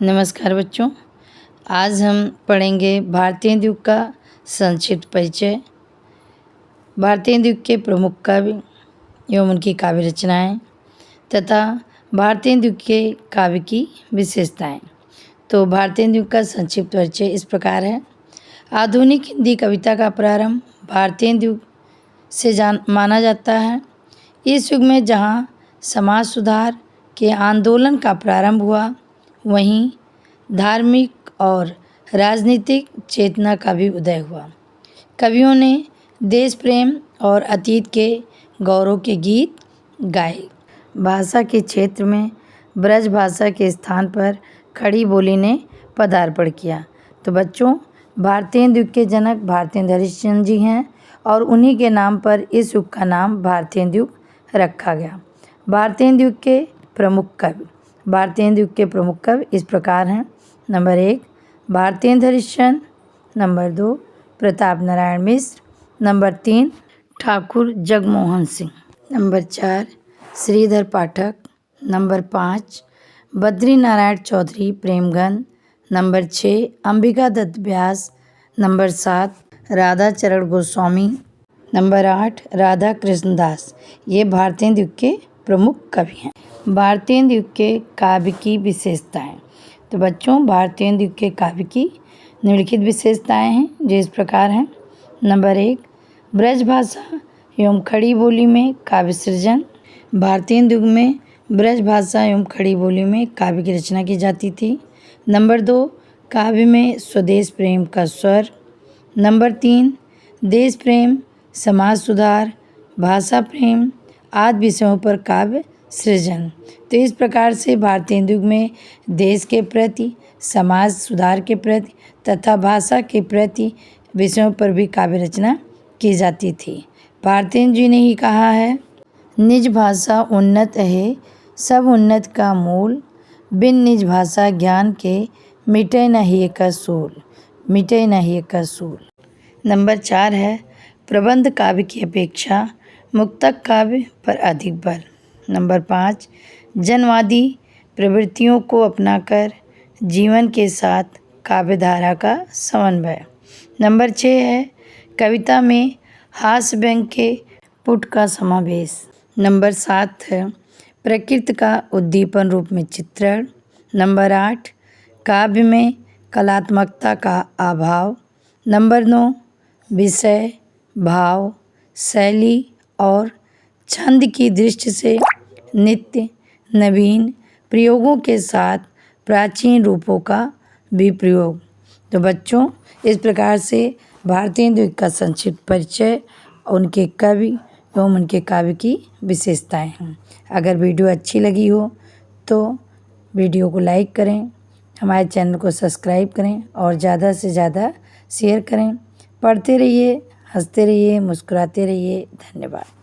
नमस्कार बच्चों, आज हम पढ़ेंगे भारतीय द्वीप का संक्षिप्त परिचय। भारतीय द्वीप के प्रमुख कवि एवं उनकी काव्य रचनाएं तथा भारतीय द्वीप के काव्य की विशेषताएं। तो भारतीय द्वीप का संक्षिप्त परिचय इस प्रकार है। आधुनिक हिंदी कविता का प्रारंभ भारतीय द्वीप से माना जाता है। इस युग में जहाँ समाज सुधार के आंदोलन का प्रारंभ हुआ, वहीं धार्मिक और राजनीतिक चेतना का भी उदय हुआ। कवियों ने देश प्रेम और अतीत के गौरव के गीत गाए। भाषा के क्षेत्र में ब्रज भाषा के स्थान पर खड़ी बोली ने पदार्पण किया। तो बच्चों, भारतीय द्वीप के जनक भारतेंदु हरिश्चंद्र जी हैं और उन्हीं के नाम पर इस युग का नाम भारतीय द्वीप रखा गया। भारतीय द्वीप के प्रमुख कवि। भारतीय द्वीप के प्रमुख कवि इस प्रकार हैं। Number 1 Bharatendu Harishchandra, number 2 Pratap Narayan Mishra, number 3 Thakur Jagmohan Singh, number 4 Shridhar पाठक, नंबर 5 बद्री नारायण चौधरी प्रेमगन, नंबर 6 अंबिका दत्त व्यास, नंबर 7 राधा चरण गोस्वामी, नंबर 8 राधा कृष्ण दास। ये भारतीय द्वीप के प्रमुख कवि हैं। भारतीय द्वीप के काव्य की विशेषताएं। तो बच्चों, भारतीय द्वीप के काव्य की निम्नलिखित विशेषताएं हैं जो इस प्रकार हैं। नंबर 1 ब्रज भाषा एवं खड़ी बोली में काव्य सृजन। भारतीय द्वीप में ब्रज भाषा एवं खड़ी बोली में काव्य की रचना की जाती थी। नंबर 2 काव्य में स्वदेश प्रेम का स्वर। नंबर 3 देश प्रेम, समाज सुधार, भाषा प्रेम आदि विषयों पर काव्य सृजन। तो इस प्रकार से भारतीय द्वीप में देश के प्रति, समाज सुधार के प्रति तथा भाषा के प्रति विषयों पर भी काव्य रचना की जाती थी। भारतेंदु जी ने ही कहा है, निज भाषा उन्नत है सब उन्नत का मूल, बिन निज भाषा ज्ञान के मिटे न ही एक सूल, मिटे न ही एक सूल। नंबर 4 है प्रबंध काव्य की अपेक्षा मुक्तक काव्य पर अधिक बल। नंबर 5 जनवादी प्रवृत्तियों को अपनाकर जीवन के साथ काव्यधारा का समन्वय। नंबर 6 है कविता में हास्य व्यंग के पुट का समावेश। नंबर 7 है प्रकृति का उद्दीपन रूप में चित्रण। नंबर 8 काव्य में कलात्मकता का अभाव। नंबर 9 विषय, भाव, शैली और छंद की दृष्टि से नित्य नवीन प्रयोगों के साथ प्राचीन रूपों का भी प्रयोग। तो बच्चों, इस प्रकार से भारतीय द्वीप का संक्षिप्त परिचय, उनके कवि एवं उनके काव्य की विशेषताएं हैं। अगर वीडियो अच्छी लगी हो तो वीडियो को लाइक करें, हमारे चैनल को सब्सक्राइब करें और ज़्यादा से ज़्यादा शेयर करें। पढ़ते रहिए, हंसते रहिए, मुस्कुराते रहिए। धन्यवाद।